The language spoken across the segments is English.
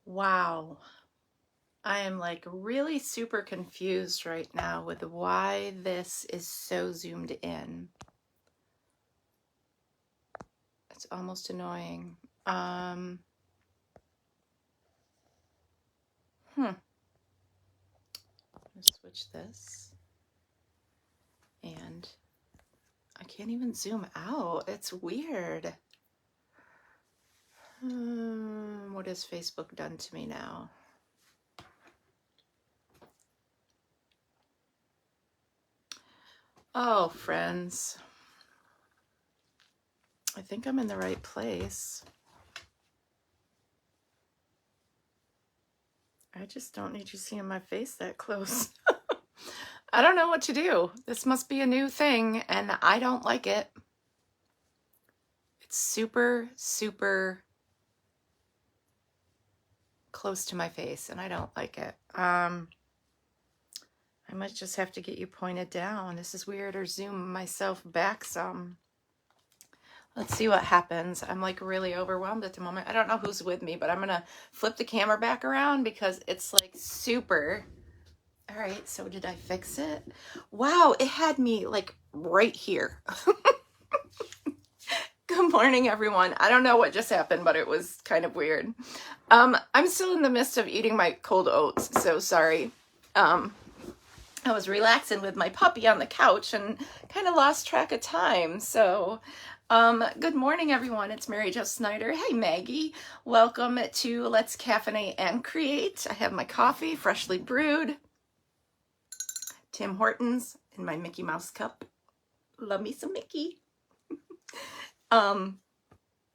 Wow. I am like really super confused right now with why this is so zoomed in. It's almost annoying. Um, I'm gonna switch this and I can't even zoom out. It's weird. What has Facebook done to me now? Oh, friends. I think I'm in the right place. I just don't need you seeing my face that close. I don't know what to do. This must be a new thing and I don't like it. It's super, super close to my face and I don't like it. I might just have to get you pointed down. This is weird, or zoom myself back some. Let's see what happens. I'm like really overwhelmed at the moment. I don't know who's with me, but I'm gonna flip the camera back around because it's like super. All right, so did I fix it? Wow, it had me like right here. Good morning, everyone. I don't know what just happened, but it was kind of weird. I'm still in the midst of eating my cold oats, so sorry. I was relaxing with my puppy on the couch and kind of lost track of time. So, good morning, everyone. It's Mary Jo Snyder. Hey, Maggie. Welcome to Let's Caffeinate and Create. I have my coffee, freshly brewed. Tim Hortons in my Mickey Mouse cup. Love me some Mickey.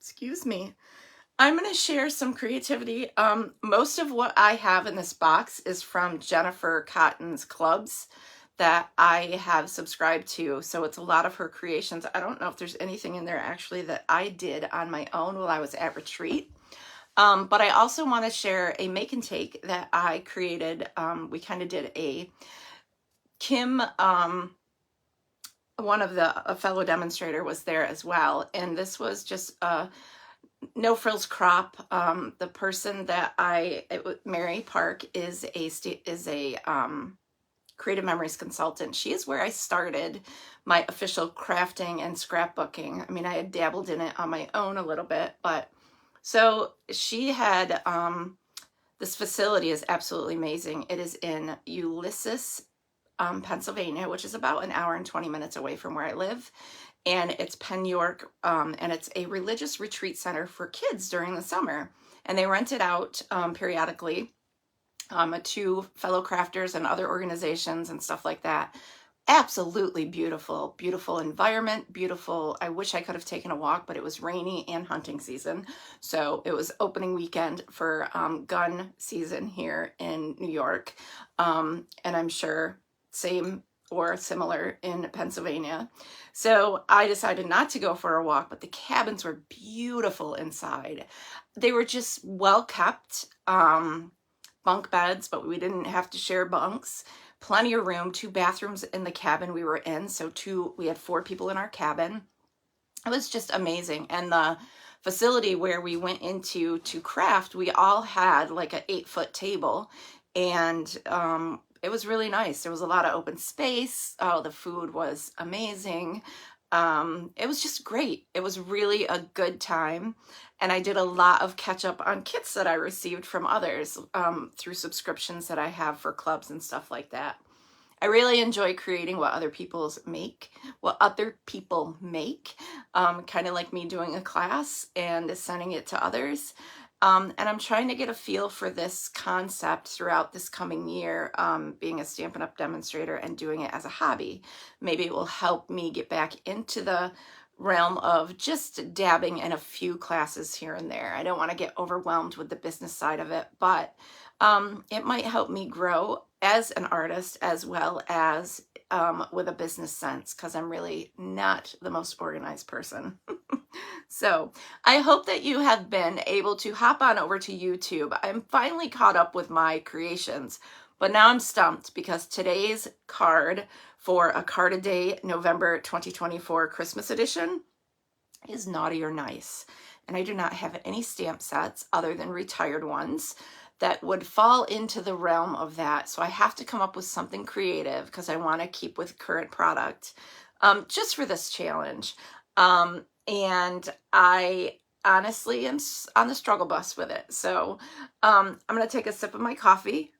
Excuse me. I'm going to share some creativity. Most of what I have in this box is from Jennifer Cotton's clubs that I have subscribed to. So it's a lot of her creations. I don't know if there's anything in there actually that I did on my own while I was at retreat. But I also want to share a make and take that I created. We kind of did a Kim, one of a fellow demonstrator was there as well. And this was just a no frills crop. The person that Mary Park is a creative memories consultant. She is where I started my official crafting and scrapbooking. I mean, I had dabbled in it on my own a little bit, but so she had, this facility is absolutely amazing. It is in Ulysses, Pennsylvania, which is about an hour and 20 minutes away from where I live. And it's Penn York, and it's a religious retreat center for kids during the summer. And they rent it out periodically to fellow crafters and other organizations and stuff like that. Absolutely beautiful, beautiful environment, beautiful. I wish I could have taken a walk, but it was rainy and hunting season. So it was opening weekend for gun season here in New York. And I'm sure same or similar in Pennsylvania. So I decided not to go for a walk, but the cabins were beautiful inside. They were just well kept, bunk beds, but we didn't have to share bunks. Plenty of room, 2 bathrooms in the cabin we were in. So we had 4 people in our cabin. It was just amazing. And the facility where we went into to craft, we all had like an 8-foot table, and it was really nice. There was a lot of open space. Oh, the food was amazing. It was just great. It was really a good time. And I did a lot of catch up on kits that I received from others through subscriptions that I have for clubs and stuff like that. I really enjoy creating what other people make, kind of like me doing a class and sending it to others. And I'm trying to get a feel for this concept throughout this coming year, being a Stampin' Up! Demonstrator and doing it as a hobby. Maybe it will help me get back into the realm of just dabbing in a few classes here and there. I don't want to get overwhelmed with the business side of it, but it might help me grow as an artist as well as with a business sense, because I'm really not the most organized person. So I hope that you have been able to hop on over to YouTube. I'm finally caught up with my creations, but now I'm stumped because today's card for a card a day November 2024 Christmas edition is naughty or nice. And I do not have any stamp sets other than retired ones that would fall into the realm of that. So I have to come up with something creative because I want to keep with current product just for this challenge. And I honestly am on the struggle bus with it. So I'm going to take a sip of my coffee.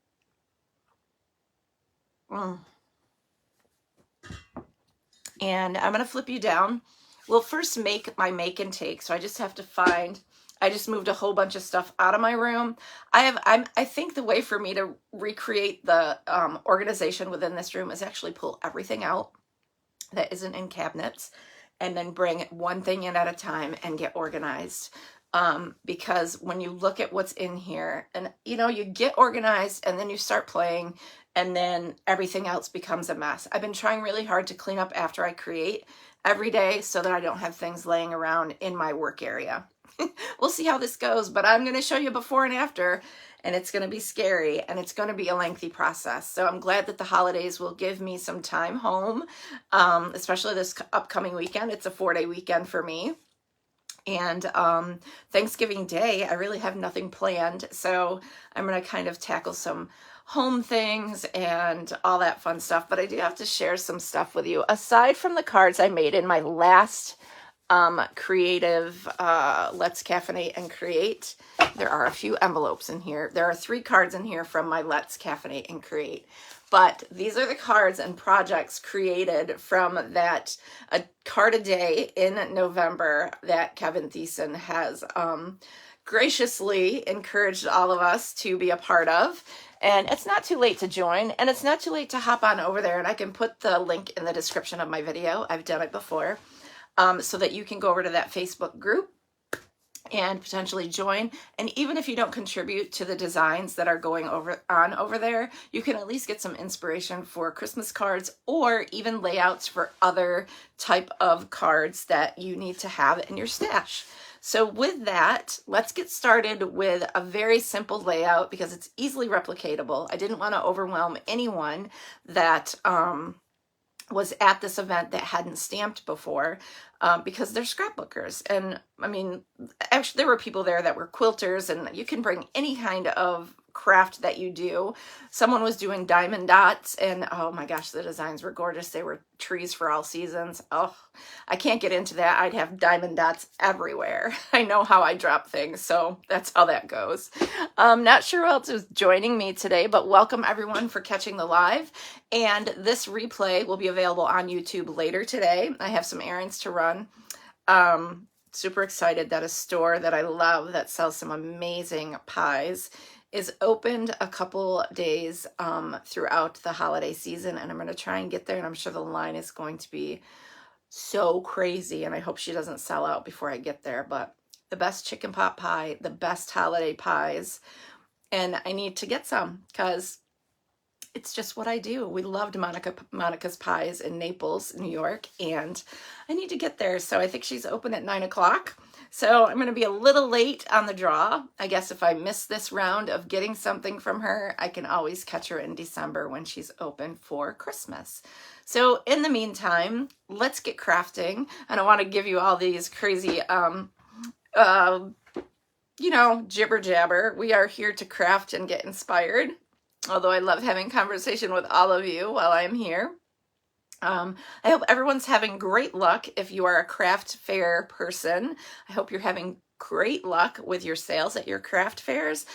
And I'm going to flip you down. We'll first make my make and take. So I just have to find, I just moved a whole bunch of stuff out of my room. I think the way for me to recreate the organization within this room is actually pull everything out that isn't in cabinets and then bring one thing in at a time and get organized. Because when you look at what's in here and you get organized and then you start playing and then everything else becomes a mess. I've been trying really hard to clean up after I create every day so that I don't have things laying around in my work area. We'll see how this goes, but I'm going to show you before and after, and it's going to be scary and it's going to be a lengthy process. So I'm glad that the holidays will give me some time home, especially this upcoming weekend. It's a 4-day weekend for me. And Thanksgiving Day, I really have nothing planned. So I'm going to kind of tackle some home things and all that fun stuff. But I do have to share some stuff with you. Aside from the cards I made in my last creative Let's Caffeinate and Create, there are a few envelopes in here. There are 3 cards in here from my Let's Caffeinate and Create. But these are the cards and projects created from that a card a day in November that Kevin Thiessen has graciously encouraged all of us to be a part of. And it's not too late to join, and it's not too late to hop on over there, and I can put the link in the description of my video. I've done it before, so that you can go over to that Facebook group and potentially join. And even if you don't contribute to the designs that are going on over there, you can at least get some inspiration for Christmas cards or even layouts for other type of cards that you need to have in your stash. So with that, let's get started with a very simple layout because it's easily replicatable. I didn't want to overwhelm anyone that was at this event that hadn't stamped before, because they're scrapbookers. And I mean, actually there were people there that were quilters, and you can bring any kind of craft that you do. Someone was doing diamond dots, and oh my gosh, the designs were gorgeous. They were trees for all seasons. Oh, I can't get into that. I'd have diamond dots everywhere. I know how I drop things, so that's how that goes. Not sure who else is joining me today, but welcome everyone for catching the live. And this replay will be available on YouTube later today. I have some errands to run. Super excited that a store that I love that sells some amazing pies is opened a couple days throughout the holiday season, and I'm going to try and get there, and I'm sure the line is going to be so crazy, and I hope she doesn't sell out before I get there. But the best chicken pot pie, the best holiday pies, and I need to get some because it's just what I do. We loved Monica's Pies in Naples, New York, and I need to get there. So I think she's open at 9 o'clock. So I'm going to be a little late on the draw. I guess if I miss this round of getting something from her, I can always catch her in December when she's open for Christmas. So in the meantime, let's get crafting. I don't want to give you all these crazy, jibber jabber. We are here to craft and get inspired. Although I love having conversation with all of you while I'm here. I hope everyone's having great luck. If you are a craft fair person, I hope you're having great luck with your sales at your craft fairs.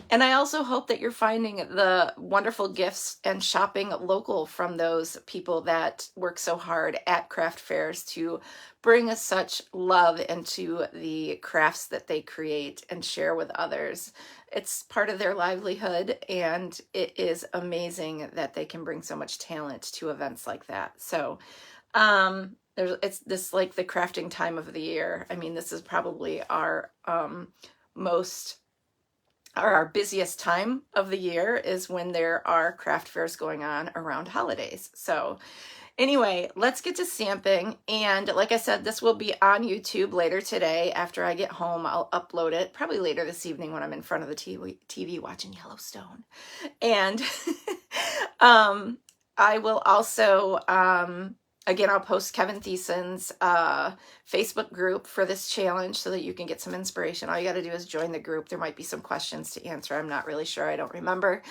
And I also hope that you're finding the wonderful gifts and shopping local from those people that work so hard at craft fairs to bring us such love into the crafts that they create and share with others. It's part of their livelihood, and it is amazing that they can bring so much talent to events like that. So it's this like the crafting time of the year. I mean, this is probably our our busiest time of the year is when there are craft fairs going on around holidays. So anyway, let's get to stamping. And like I said, this will be on YouTube later today. After I get home, I'll upload it probably later this evening when I'm in front of the TV watching Yellowstone. And I will also Again, I'll post Kevin Thiessen's Facebook group for this challenge so that you can get some inspiration. All you got to do is join the group. There might be some questions to answer. I'm not really sure. I don't remember.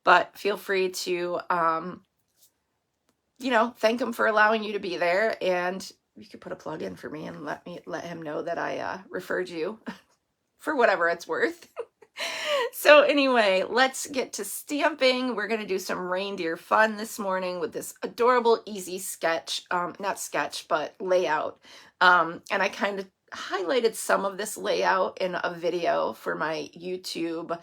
But feel free to, you know, thank him for allowing you to be there. And you could put a plug in for me and let him know that I referred you for whatever it's worth. So anyway, let's get to stamping. We're going to do some reindeer fun this morning with this adorable, easy sketch, not sketch, but layout. And I kind of highlighted some of this layout in a video for my YouTube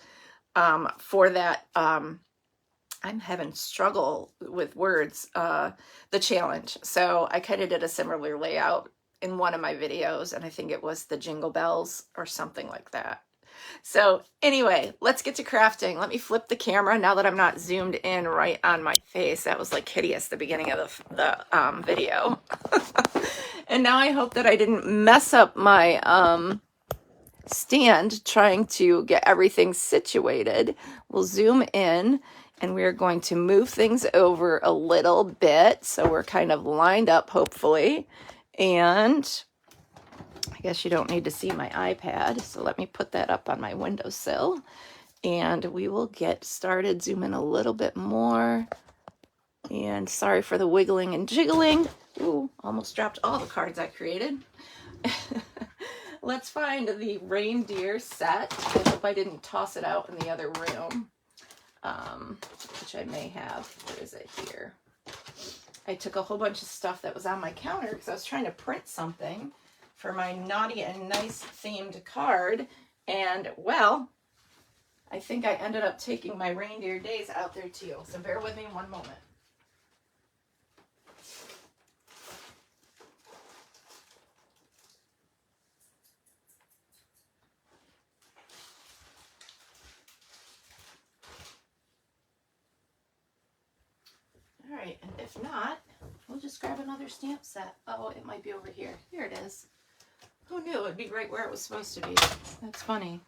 for that, I'm having struggle with words, the challenge. So I kind of did a similar layout in one of my videos, and I think it was the Jingle Bells or something like that. So anyway, let's get to crafting. Let me flip the camera now that I'm not zoomed in right on my face. That was like hideous at the beginning of the video. And now I hope that I didn't mess up my stand trying to get everything situated. We'll zoom in and we're going to move things over a little bit so we're kind of lined up, hopefully. And I guess you don't need to see my iPad, so let me put that up on my windowsill and we will get started. Zoom in a little bit more. And sorry for the wiggling and jiggling. Ooh, almost dropped all the cards I created. Let's find the reindeer set. I hope I didn't toss it out in the other room, which I may have. Where is it here? I took a whole bunch of stuff that was on my counter because I was trying to print something for my naughty and nice themed card. And well, I think I ended up taking my reindeer days out there too. So bear with me one moment. All right, and if not, we'll just grab another stamp set. Oh, it might be over here. Here it is. Who knew it'd be right where it was supposed to be? That's funny.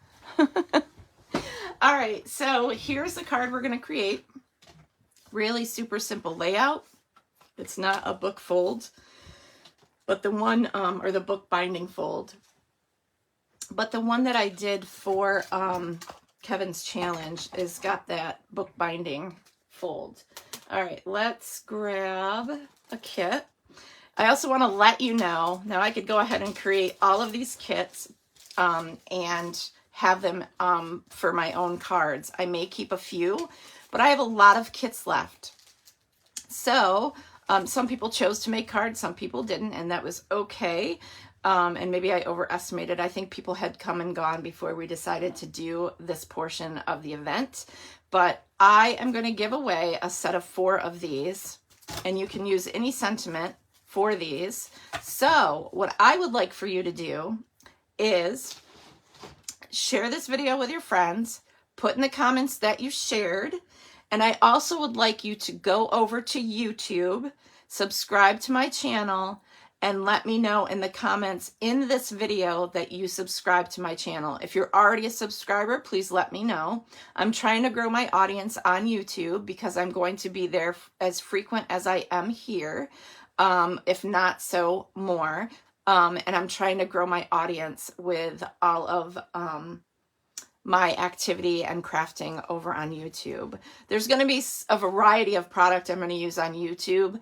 All right, so here's the card we're going to create. Really super simple layout. It's not a book fold, but the one, or the book binding fold. But the one that I did for Kevin's challenge is got that book binding fold. All right, let's grab a kit. I also want to let you know, now I could go ahead and create all of these kits and have them for my own cards. I may keep a few, but I have a lot of kits left. So some people chose to make cards, some people didn't, and that was okay. And maybe I overestimated. I think people had come and gone before we decided to do this portion of the event. But I am going to give away a set of 4 of these, and you can use any sentiment for these. So what I would like for you to do is share this video with your friends, put in the comments that you shared, and I also would like you to go over to YouTube, subscribe to my channel, and let me know in the comments in this video that you subscribe to my channel. If you're already a subscriber, please let me know. I'm trying to grow my audience on YouTube because I'm going to be there as frequent as I am here, if not so more. And I'm trying to grow my audience with all of my activity and crafting over on YouTube. There's going to be a variety of product I'm going to use on YouTube.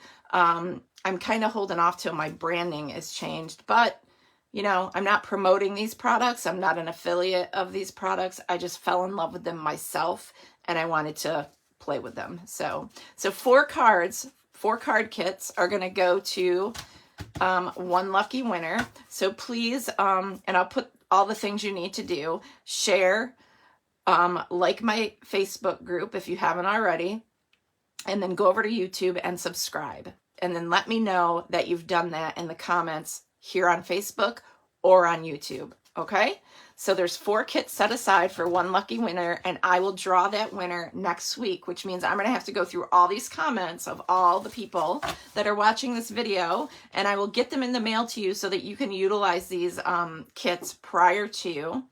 I'm kind of holding off till my branding is changed, but you know, I'm not promoting these products. I'm not an affiliate of these products. I just fell in love with them myself and I wanted to play with them. So 4 cards, 4 card kits are going to go to one lucky winner. So please, and I'll put all the things you need to do. Share, like my Facebook group if you haven't already, and then go over to YouTube and subscribe. And then let me know that you've done that in the comments here on Facebook or on YouTube, okay? So there's 4 kits set aside for one lucky winner, and I will draw that winner next week, which means I'm gonna have to go through all these comments of all the people that are watching this video, and I will get them in the mail to you so that you can utilize these kits prior to,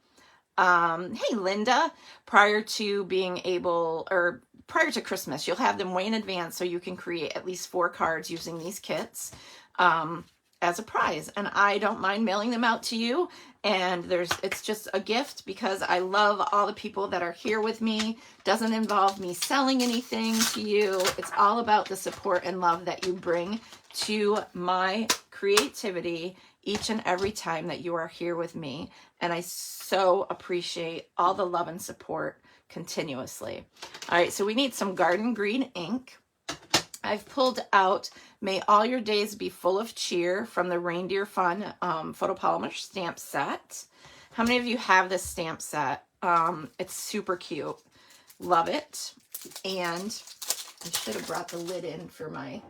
hey Linda, prior to being able, or prior to Christmas. You'll have them way in advance so you can create at least 4 cards using these kits. as a prize, and I don't mind mailing them out to you. And it's just a gift because I love all the people that are here with me. Doesn't involve me selling anything to you. It's all about the support and love that you bring to my creativity each and every time that you are here with me. And I so appreciate all the love and support continuously. All right, so we need some garden green ink. I've pulled out May All Your Days Be Full of Cheer from the Reindeer Fun photopolymer stamp set. How many of you have this stamp set? It's super cute. Love it. And I should have brought the lid in for my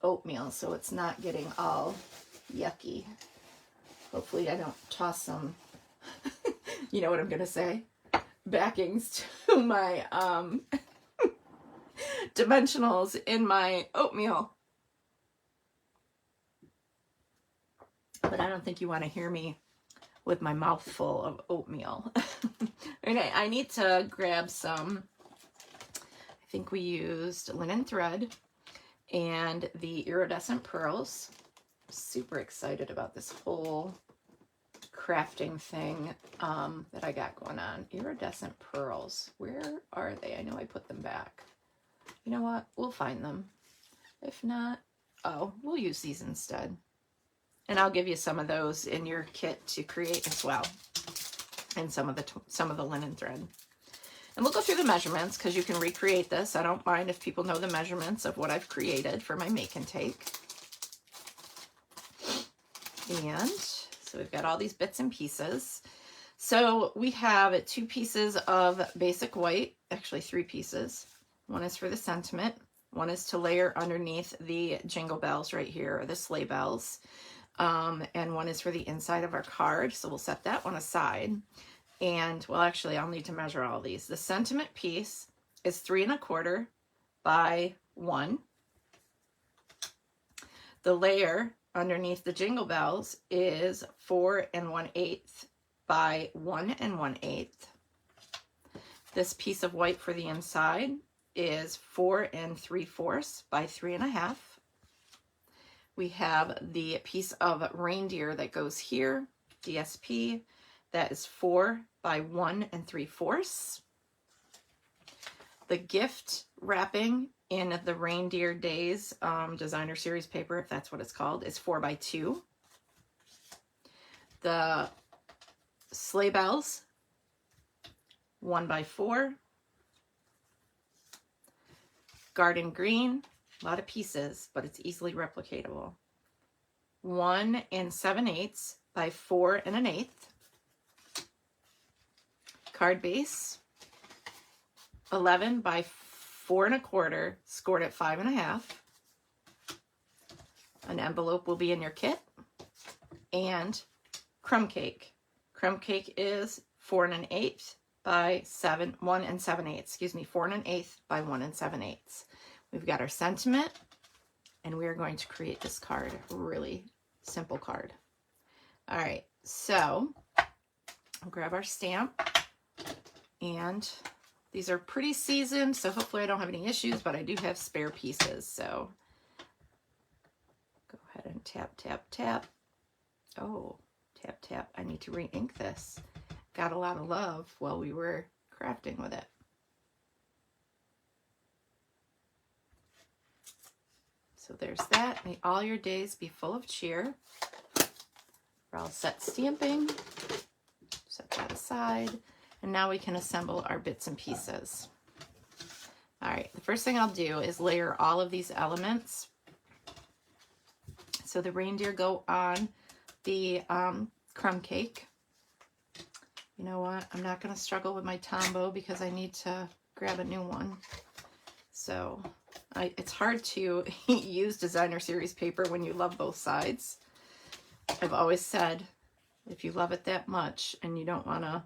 oatmeal so it's not getting all yucky. Hopefully I don't toss some, you know what I'm going to say, backings to my dimensionals in my oatmeal. But I don't think you want to hear me with my mouth full of oatmeal. Okay, I need to grab some, I think we used linen thread and the iridescent pearls. Super excited about this whole crafting thing that I got going on. Iridescent pearls, where are they? I know I put them back. You know what? We'll find them. If not, oh, we'll use these instead. And I'll give you some of those in your kit to create as well. And some of the linen thread. And we'll go through the measurements because you can recreate this. I don't mind if people know the measurements of what I've created for my make and take. And so we've got all these bits and pieces. So we have 2 pieces of basic white, actually 3 pieces. One is for the sentiment. One is to layer underneath the jingle bells right here, or the sleigh bells. And one is for the inside of our card. So we'll set that one aside. And, well, actually, I'll need to measure all these. The sentiment piece is 3 1/4 by 1. The layer underneath the jingle bells is 4 1/8 by 1 1/8. This piece of white for the inside is 4 3/4 by 3 1/2. We have the piece of reindeer that goes here, DSP, that is 4 by 1 3/4. The gift wrapping in the Reindeer Days designer series paper, if that's what it's called, is 4 by 2. The sleigh bells, 1 by 4. Garden green, a lot of pieces, but it's easily replicatable. 1 7/8 by 4 1/8. Card base, 11 by 4 1/4, scored at 5 1/2. An envelope will be in your kit. And crumb cake. Crumb cake is 4 1/8 by 1 7/8. Excuse me, 4 1/8 by 1 7/8. We've got our sentiment, and we are going to create this card. Really simple card. All right, so I'll grab our stamp, and these are pretty seasoned, so hopefully I don't have any issues, but I do have spare pieces, so go ahead and tap, tap, tap. Oh, tap, tap. I need to re-ink this. Got a lot of love while we were crafting with it. So there's that. May all your days be full of cheer. We're all set stamping. Set that aside. And now we can assemble our bits and pieces. All right, the first thing I'll do is layer all of these elements. So the reindeer go on the crumb cake. You know what? I'm not going to struggle with my Tombow because I need to grab a new one. So it's hard to use designer series paper when you love both sides. I've always said, if you love it that much and you don't want to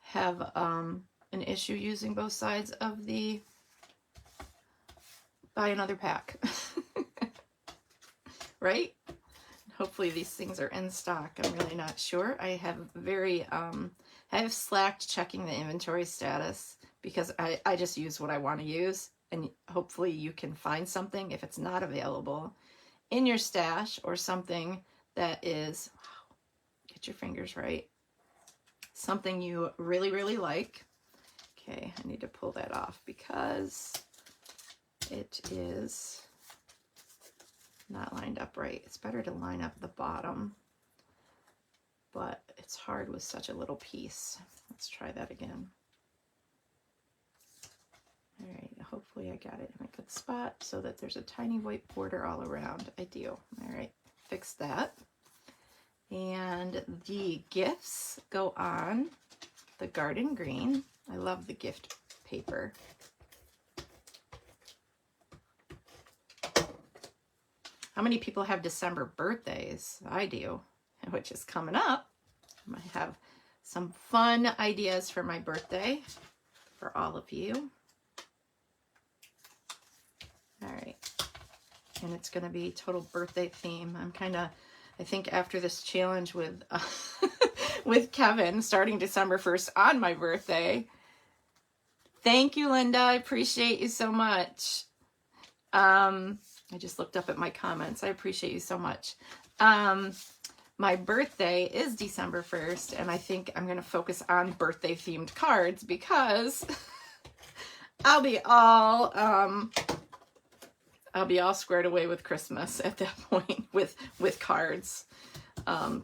have an issue using both sides of the, buy another pack. Right? Hopefully these things are in stock. I'm really not sure. I have I have slacked checking the inventory status because I just use what I want to use, and hopefully you can find something if it's not available in your stash or something that is, get your fingers right, something you really, really like. Okay, I need to pull that off because it is not lined up right. It's better to line up the bottom, but it's hard with such a little piece. Let's try that again. All right, hopefully I got it in a good spot so that there's a tiny white border all around. I do. All right, fix that. And the gifts go on the garden green. I love the gift paper. How many people have December birthdays? I do, which is coming up. I might have some fun ideas for my birthday for all of you. All right, and it's going to be total birthday theme. I think after this challenge with with Kevin starting December 1st on my birthday. Thank you, Linda. I appreciate you so much. I just looked up at my comments. I appreciate you so much. My birthday is December 1st, and I think I'm going to focus on birthday themed cards because I'll be all squared away with Christmas at that point with cards.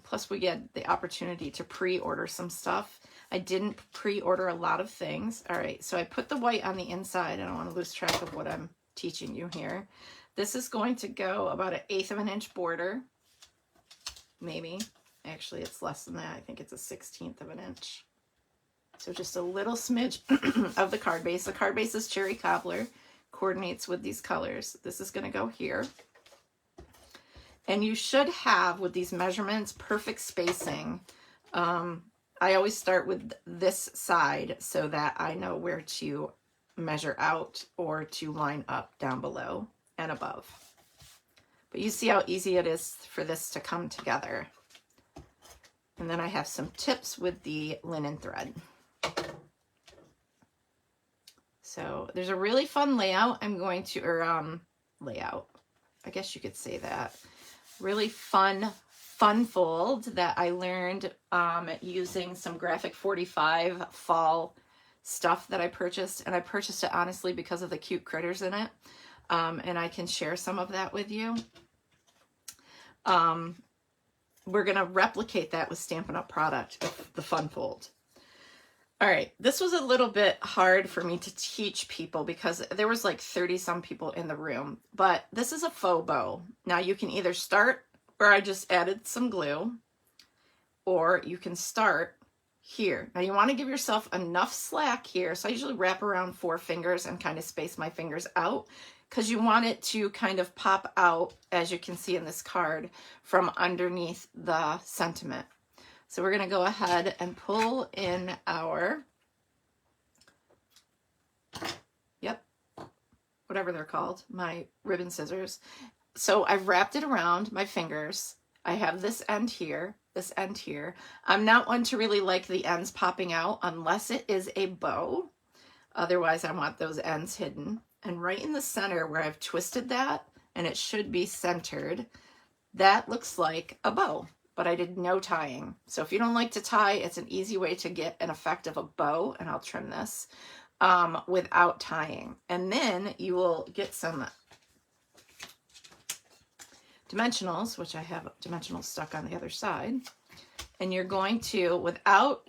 Plus we get the opportunity to pre-order some stuff. I didn't pre-order a lot of things. All right, so I put the white on the inside. I don't want to lose track of what I'm teaching you here. This is going to go about 1/8 of an inch border, maybe. Actually, it's less than that. I think it's 1/16 of an inch. So just a little smidge of the card base. The card base is cherry cobbler, coordinates with these colors. This is going to go here. And you should have, with these measurements, perfect spacing. I always start with this side so that I know where to measure out or to line up down below and above. But you see how easy it is for this to come together. And then I have some tips with the linen thread. So there's a really fun layout I'm going to, or layout, I guess you could say that. Really fun fold that I learned using some Graphic 45 fall stuff that I purchased. And I purchased it honestly because of the cute critters in it. And I can share some of that with you. We're going to replicate that with Stampin' Up! Product, the fun fold. All right, this was a little bit hard for me to teach people because there was like 30 some people in the room, but this is a faux bow. Now you can either start where I just added some glue, or you can start here. Now you want to give yourself enough slack here. So I usually wrap around 4 fingers and kind of space my fingers out because you want it to kind of pop out, as you can see in this card, from underneath the sentiment. So we're going to go ahead and pull in our, whatever they're called, my ribbon scissors. So I've wrapped it around my fingers. I have this end here, this end here. I'm not one to really like the ends popping out unless it is a bow. Otherwise, I want those ends hidden. And right in the center where I've twisted that, and it should be centered, that looks like a bow. But I did no tying. So if you don't like to tie, it's an easy way to get an effect of a bow, and I'll trim this, without tying. And then you will get some dimensionals, which I have dimensionals stuck on the other side. And you're going to, without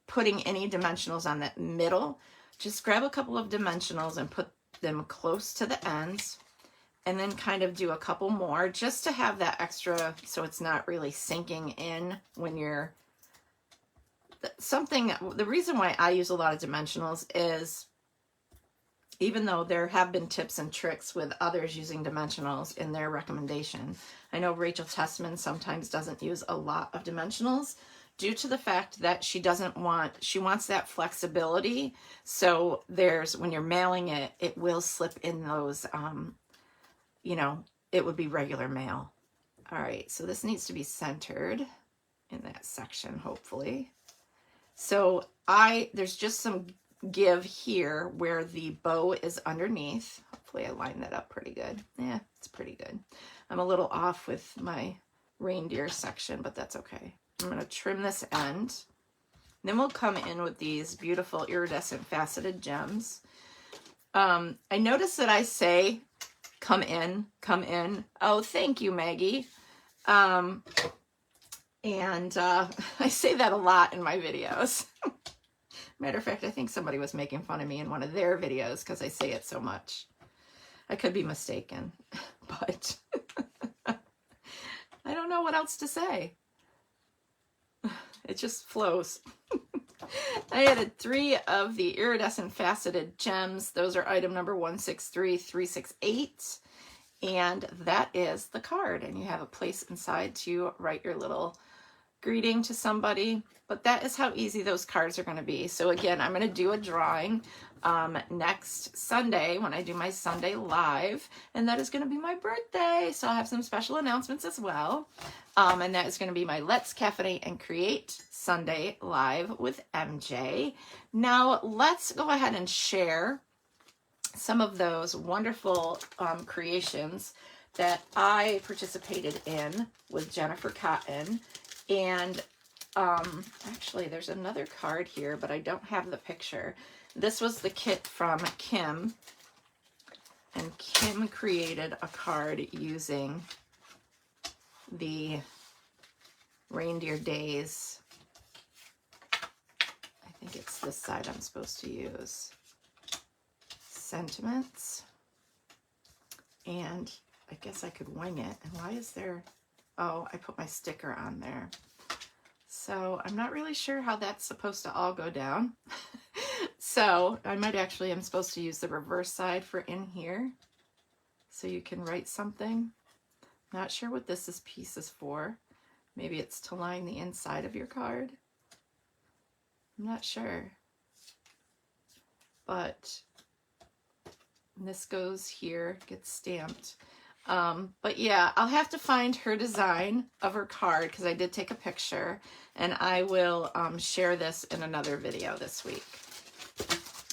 putting any dimensionals on that middle, just grab a couple of dimensionals and put them close to the ends. And then kind of do a couple more just to have that extra so it's not really sinking in when you're the reason why I use a lot of dimensionals is, even though there have been tips and tricks with others using dimensionals in their recommendation, I know Rachel Tessman sometimes doesn't use a lot of dimensionals due to the fact that she wants that flexibility. So when you're mailing it, it will slip in those, it would be regular mail. All right, so this needs to be centered in that section, hopefully. So there's just some give here where the bow is underneath. Hopefully I lined that up pretty good. Yeah, it's pretty good. I'm a little off with my reindeer section, but that's okay. I'm going to trim this end. Then we'll come in with these beautiful iridescent faceted gems. I notice that I say, come in, come in. Oh, thank you, Maggie. I say that a lot in my videos. Matter of fact, I think somebody was making fun of me in one of their videos because I say it so much. I could be mistaken, but I don't know what else to say. It just flows. I added 3 of the iridescent faceted gems. Those are item number 163368. And that is the card. And you have a place inside to write your little greeting to somebody. But that is how easy those cards are going to be. So again, I'm going to do a drawing next Sunday when I do my Sunday live. And that is going to be my birthday. So I'll have some special announcements as well. And that is going to be my Let's Caffeinate and Create Sunday live with MJ. Now let's go ahead and share some of those wonderful creations that I participated in with Jennifer Cotton. And actually there's another card here, but I don't have the picture. This was the kit from Kim, and Kim created a card using the Reindeer Days. I think it's this side I'm supposed to use. Sentiments. And I guess I could wing it. And why is there... Oh, I put my sticker on there. So I'm not really sure how that's supposed to all go down. So I might actually, I'm supposed to use the reverse side for in here. So you can write something. Not sure what this piece is for. Maybe it's to line the inside of your card. I'm not sure. But this goes here, gets stamped. But yeah, I'll have to find her design of her card because I did take a picture, and I will share this in another video this week.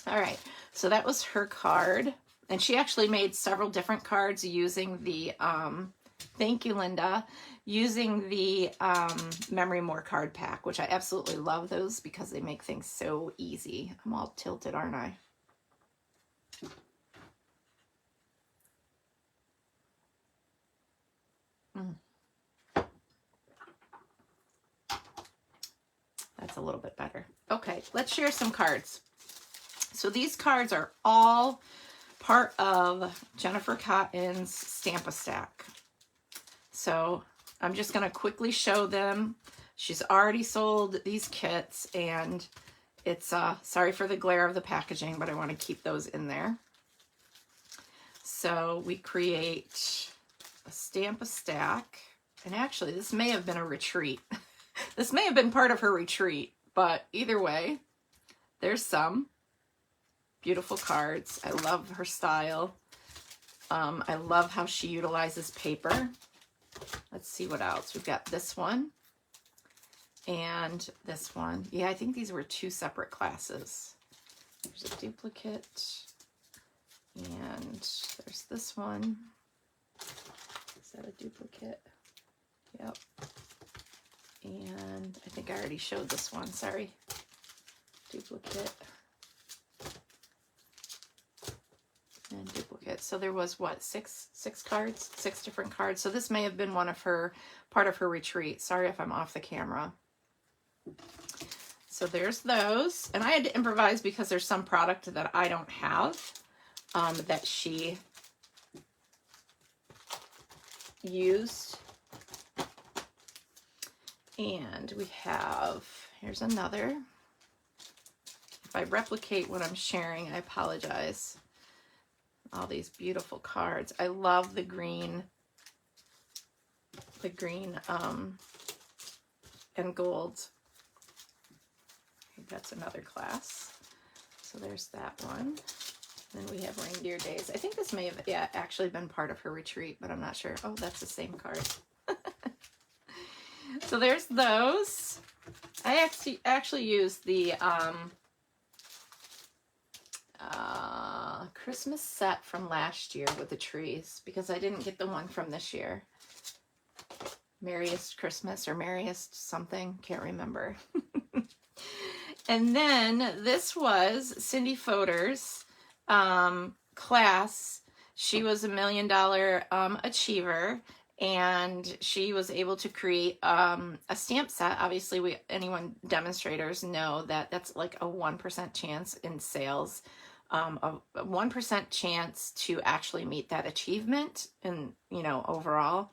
All right, so that was her card. And she actually made several different cards using the, thank you, Linda, using the Memory More card pack, which I absolutely love those because they make things so easy. I'm all tilted, aren't I? That's a little bit better. Okay, let's share some cards. So these cards are all part of Jennifer Cotton's Stamp-A-Stack. So I'm just going to quickly show them. She's already sold these kits, and it's, sorry for the glare of the packaging, but I want to keep those in there. So we create a Stamp-A-Stack, and actually this may have been a retreat. This may have been part of her retreat, but either way, there's some beautiful cards. I love her style. I love how she utilizes paper. Let's see what else. We've got this one and this one. Yeah, I think these were 2 separate classes. There's a duplicate, and there's this one. Is that a duplicate? Yep. And I think I already showed this one, sorry. Duplicate. And duplicate. So there was what, six cards? 6 different cards. So this may have been one of her, part of her retreat. Sorry if I'm off the camera. So there's those. And I had to improvise because there's some product that I don't have that she used. And we have, here's another. If I replicate what I'm sharing, I apologize. All these beautiful cards. I love the green and gold. Okay, that's another class. So there's that one. Then we have Reindeer Days. I think this may have, yeah, actually been part of her retreat, but I'm not sure. Oh, that's the same card. So there's those. I actually used the Christmas set from last year with the trees, because I didn't get the one from this year. Merriest Christmas or Merriest something, can't remember. And then this was Cindy Fodor's class. She was a $1 million achiever, and she was able to create a stamp set. Obviously, anyone demonstrators know that that's like a 1% chance in sales, a 1% chance to actually meet that achievement, and overall.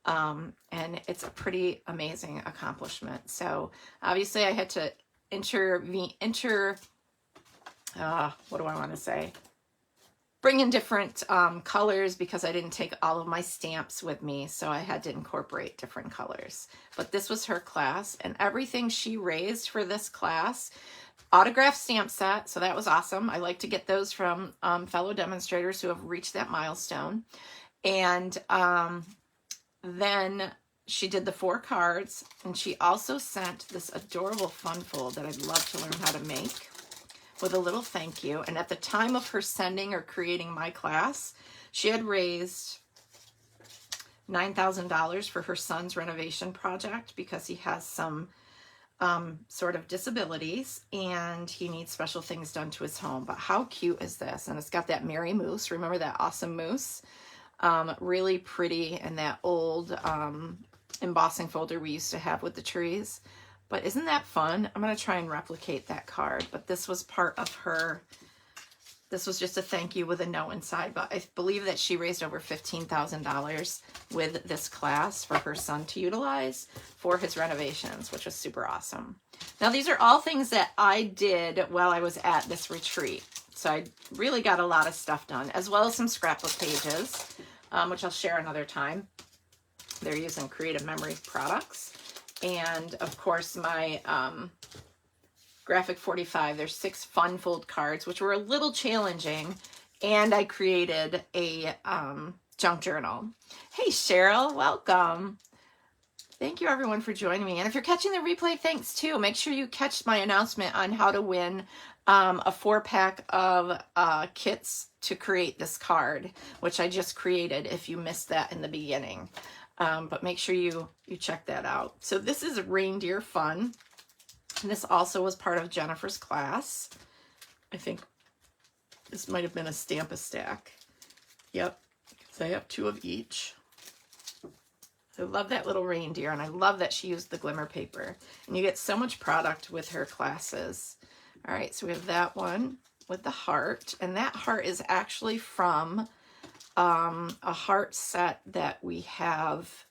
And it's a pretty amazing accomplishment. So obviously I had to what do I want to say? Bring in different colors, because I didn't take all of my stamps with me, so I had to incorporate different colors. But this was her class, and everything she raised for this class, autographed stamp set, so that was awesome. I like to get those from fellow demonstrators who have reached that milestone. And then she did the 4 cards, and she also sent this adorable fun fold that I'd love to learn how to make, with a little thank you. And at the time of her sending or creating my class, she had raised $9,000 for her son's renovation project, because he has some sort of disabilities and he needs special things done to his home. But how cute is this? And it's got that Mary Moose. Remember that awesome moose? Really pretty, and that old embossing folder we used to have with the trees. But isn't that fun? I'm going to try and replicate that card. But this was part of her, this was just a thank you with a note inside. But I believe that she raised over $15,000 with this class for her son to utilize for his renovations, which was super awesome. Now, these are all things that I did while I was at this retreat. So I really got a lot of stuff done, as well as some scrapbook pages, which I'll share another time. They're using Creative Memories products. And of course, my Graphic 45, there's 6 fun fold cards, which were a little challenging. And I created a junk journal. Hey, Cheryl, welcome. Thank you, everyone, for joining me. And if you're catching the replay, thanks, too. Make sure you catch my announcement on how to win a 4-pack of kits to create this card, which I just created if you missed that in the beginning. But make sure you check that out. So this is Reindeer Fun. And this also was part of Jennifer's class. I think this might have been a Stamp-A-Stack. Yep, so I have 2 of each. I love that little reindeer, and I love that she used the glimmer paper. And you get so much product with her classes. All right, so we have that one with the heart, and that heart is actually from a heart set that we have.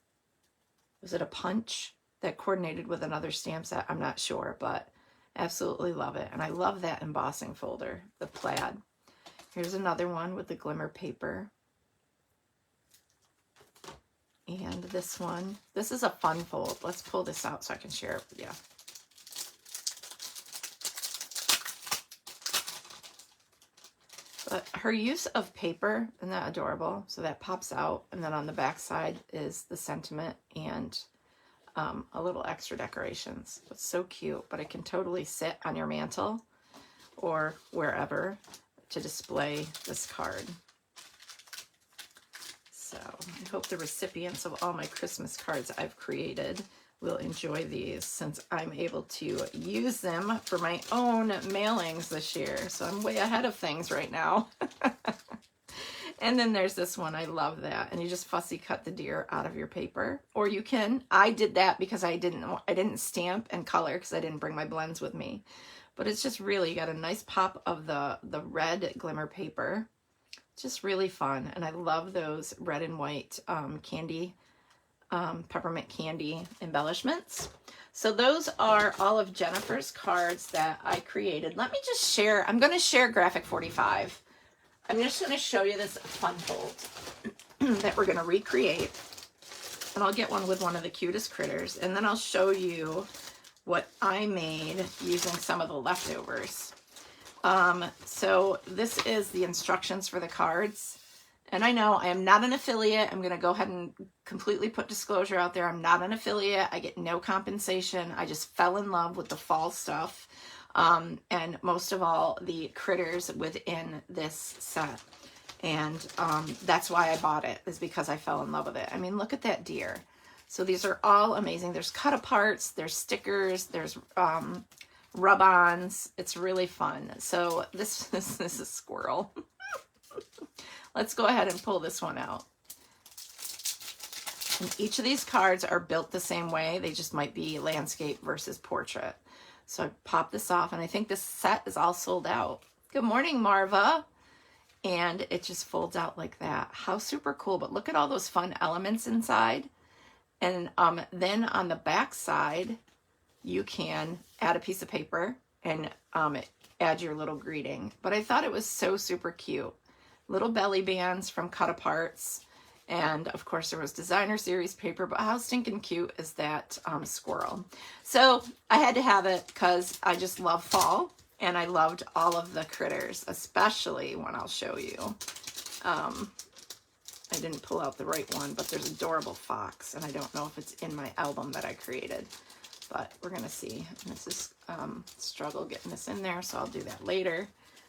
Was it a punch that coordinated with another stamp set? I'm not sure, but absolutely love it. And I love that embossing folder, the plaid. Here's another one with the glimmer paper. And this one, this is a fun fold. Let's pull this out so I can share it with you. But her use of paper, isn't that adorable? So that pops out, and then on the back side is the sentiment and a little extra decorations. It's so cute, but it can totally sit on your mantle or wherever to display this card. So I hope the recipients of all my Christmas cards I've created will enjoy these, since I'm able to use them for my own mailings this year. So I'm way ahead of things right now. And then there's this one. I love that. And you just fussy cut the deer out of your paper. Or you can. I did that because I didn't stamp and color because I didn't bring my blends with me. But it's just really, you got a nice pop of the red glimmer paper. Just really fun. And I love those red and white candy, peppermint candy embellishments. So those are all of Jennifer's cards that I created. Let me just share. I'm going to share Graphic 45. I'm just going to show you this fun fold that we're going to recreate. And I'll get one with one of the cutest critters. And then I'll show you what I made using some of the leftovers. So this is the instructions for the cards. And I know I am not an affiliate. I'm going to go ahead and completely put disclosure out there. I'm not an affiliate. I get no compensation. I just fell in love with the fall stuff. and most of all, the critters within this set. And that's why I bought it, is because I fell in love with it. I mean, look at that deer. So these are all amazing. There's cut aparts, there's stickers, there's rub-ons. It's really fun. So this is a squirrel. Let's go ahead and pull this one out. And each of these cards are built the same way. They just might be landscape versus portrait. So I pop this off, and I think this set is all sold out. Good morning, Marva. And it just folds out like that. How super cool. But look at all those fun elements inside. And then on the back side, you can add a piece of paper and add your little greeting. But I thought it was so super cute. Little belly bands from Cut Aparts. And of course there was designer series paper, but how stinking cute is that squirrel? So I had to have it because I just love fall, and I loved all of the critters, especially one I'll show you. I didn't pull out the right one, but there's an adorable fox, and I don't know if it's in my album that I created, but we're gonna see. And this is struggle getting this in there, so I'll do that later.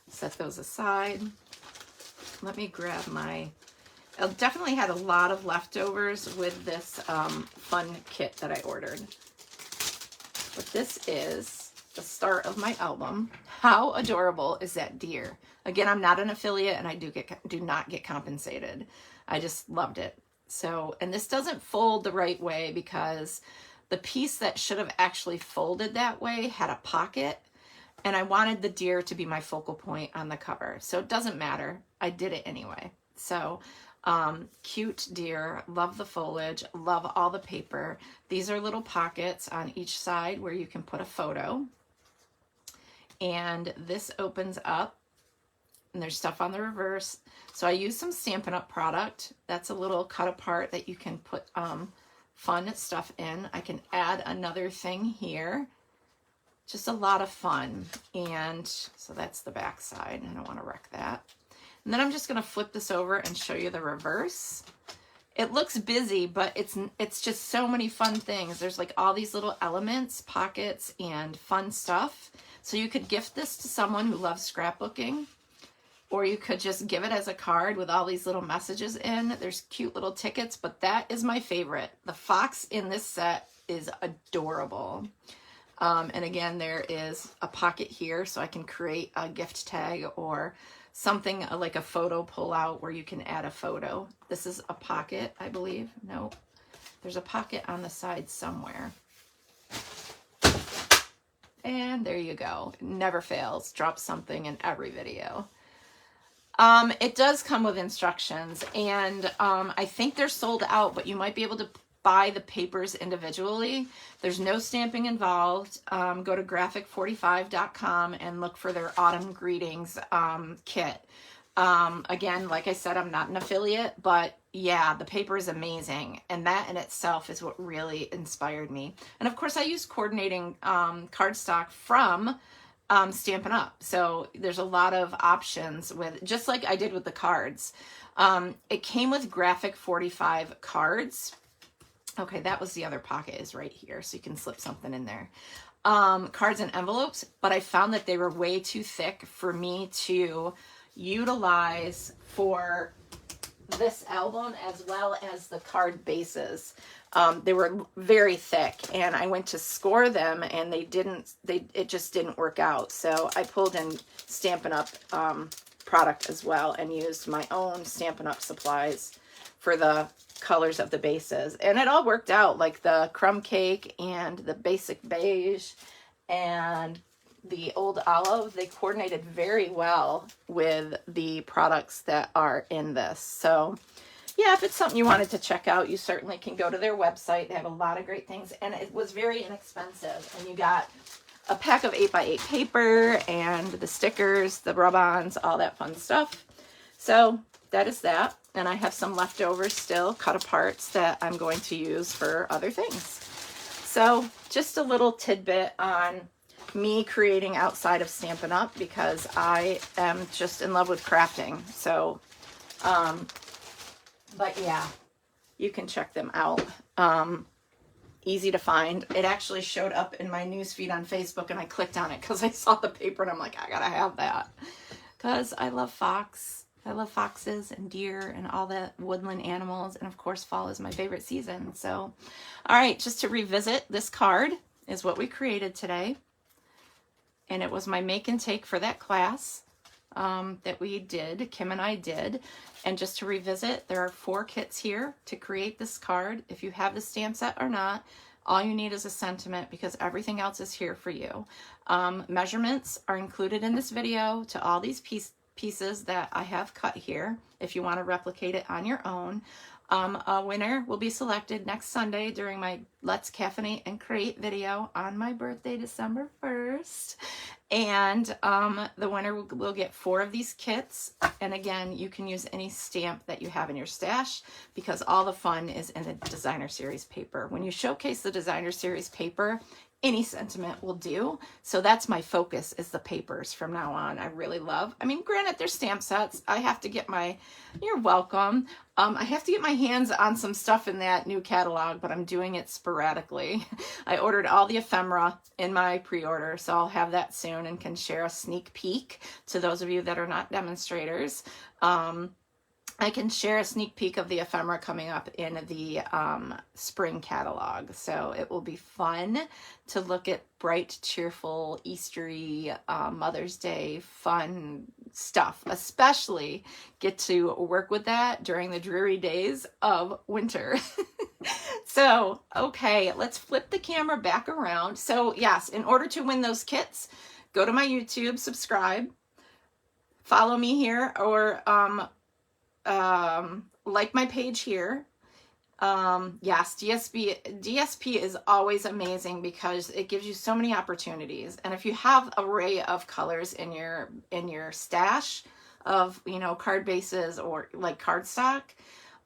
Set those aside. Let me grab my, I definitely had a lot of leftovers with this fun kit that I ordered. But this is the start of my album. How adorable is that deer? Again, I'm not an affiliate, and I do not get compensated. I just loved it. So, and this doesn't fold the right way because the piece that should have actually folded that way had a pocket, and I wanted the deer to be my focal point on the cover. So it doesn't matter. I did it anyway. So cute deer, love the foliage, love all the paper. These are little pockets on each side where you can put a photo. And this opens up, and there's stuff on the reverse. So I used some Stampin' Up product. That's a little cut apart that you can put fun stuff in. I can add another thing here. Just a lot of fun. And so that's the back side. I don't want to wreck that. And then I'm just going to flip this over and show you the reverse. It looks busy, but it's just so many fun things. There's like all these little elements, pockets, and fun stuff. So you could gift this to someone who loves scrapbooking, or you could just give it as a card with all these little messages in. There's cute little tickets, but that is my favorite. The fox in this set is adorable. And again, there is a pocket here, so I can create a gift tag or something like a photo pull out where you can add a photo. This is a pocket, I believe. No, there's a pocket on the side somewhere. And there you go. It never fails. Drop something in every video. It does come with instructions, and I think they're sold out, but you might be able to buy the papers individually. There's no stamping involved. Go to graphic45.com and look for their autumn greetings kit. Again, like I said, I'm not an affiliate, but yeah, the paper is amazing, and that in itself is what really inspired me. And of course, I use coordinating cardstock from Stampin' Up. So there's a lot of options with, just like I did with the cards. It came with Graphic 45 cards. Okay, that was the other pocket, is right here, so you can slip something in there. Cards and envelopes, but I found that they were way too thick for me to utilize for this album as well as the card bases. They were very thick, and I went to score them, and it just didn't work out. So I pulled in Stampin' Up product as well and used my own Stampin' Up supplies for the colors of the bases, and it all worked out, like the crumb cake and the basic beige and the old olive. They coordinated very well with the products that are in this. So yeah, if it's something you wanted to check out, you certainly can go to their website. They have a lot of great things, and it was very inexpensive. And you got a pack of 8x8 paper and the stickers, the rub-ons, all that fun stuff. So that is that. And I have some leftovers still, cut aparts, that I'm going to use for other things. So just a little tidbit on me creating outside of Stampin' Up, because I am just in love with crafting. So, but yeah, you can check them out. easy to find. It actually showed up in my newsfeed on Facebook, and I clicked on it because I saw the paper, and I'm like, I gotta have that because I love fox. I love foxes and deer and all the woodland animals, and of course fall is my favorite season. So all right, just to revisit, this card is what we created today, and it was my make and take for that class that we did, Kim and I did. And just to revisit, there are 4 kits here to create this card. If you have the stamp set or not, all you need is a sentiment, because everything else is here for you. Measurements are included in this video to all these pieces that I have cut here if you want to replicate it on your own. A winner will be selected next Sunday during my Let's Caffeinate and Create video on my birthday, December 1st. And the winner will get 4 of these kits. And again, you can use any stamp that you have in your stash, because all the fun is in the designer series paper. When you showcase the designer series paper, any sentiment will do. So that's my focus, is the papers from now on. I really love, I mean, granted, they're stamp sets. I have to get my, you're welcome. I have to get my hands on some stuff in that new catalog, but I'm doing it sporadically. I ordered all the ephemera in my pre-order, so I'll have that soon and can share a sneak peek to those of you that are not demonstrators. I can share a sneak peek of the ephemera coming up in the spring catalog. So it will be fun to look at bright, cheerful, Eastery, Mother's Day, fun stuff. Especially get to work with that during the dreary days of winter. So, okay, let's flip the camera back around. So yes, in order to win those kits, go to my YouTube, subscribe, follow me here, or like my page here. Yes, DSP is always amazing because it gives you so many opportunities. And if you have an array of colors in your stash of, you know, card bases or like cardstock,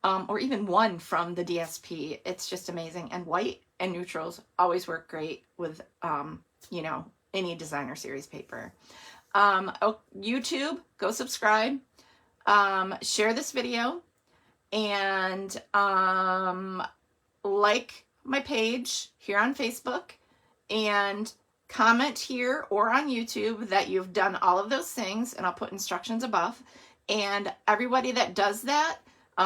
or even one from the DSP, it's just amazing. And white and neutrals always work great with, you know, any designer series paper. YouTube, go subscribe. Share this video, and like my page here on Facebook, and comment here or on YouTube that you've done all of those things, and I'll put instructions above. And everybody that does that,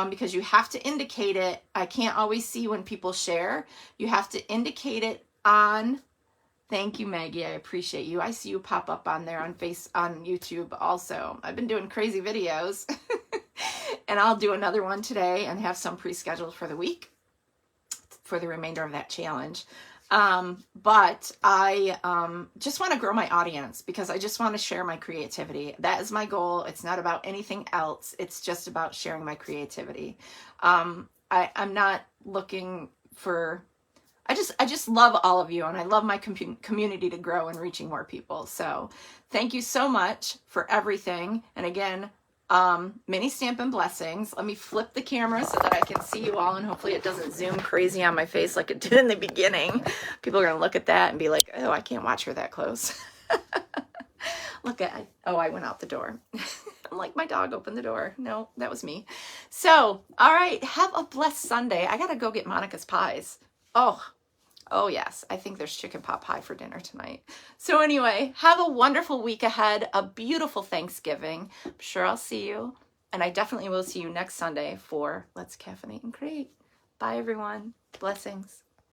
because you have to indicate it, I can't always see when people share. You have to indicate it on. Thank you, Maggie. I appreciate you. I see you pop up on there on YouTube also. I've been doing crazy videos and I'll do another one today and have some pre-scheduled for the week for the remainder of that challenge. But I just want to grow my audience, because I just want to share my creativity. That is my goal. It's not about anything else. It's just about sharing my creativity. I'm not looking for, I just love all of you, and I love my community to grow and reaching more people. So thank you so much for everything. And again, mini Stampin' Blessings. Let me flip the camera so that I can see you all, and hopefully it doesn't zoom crazy on my face like it did in the beginning. People are going to look at that and be like, oh, I can't watch her that close. Look at, oh, I went out the door. I'm like, my dog opened the door. No, that was me. So, all right, have a blessed Sunday. I got to go get Monica's pies. Oh yes, I think there's chicken pot pie for dinner tonight. So anyway, have a wonderful week ahead, a beautiful Thanksgiving. I'm sure I'll see you, and I definitely will see you next Sunday for Let's Caffeinate and Create. Bye everyone. Blessings.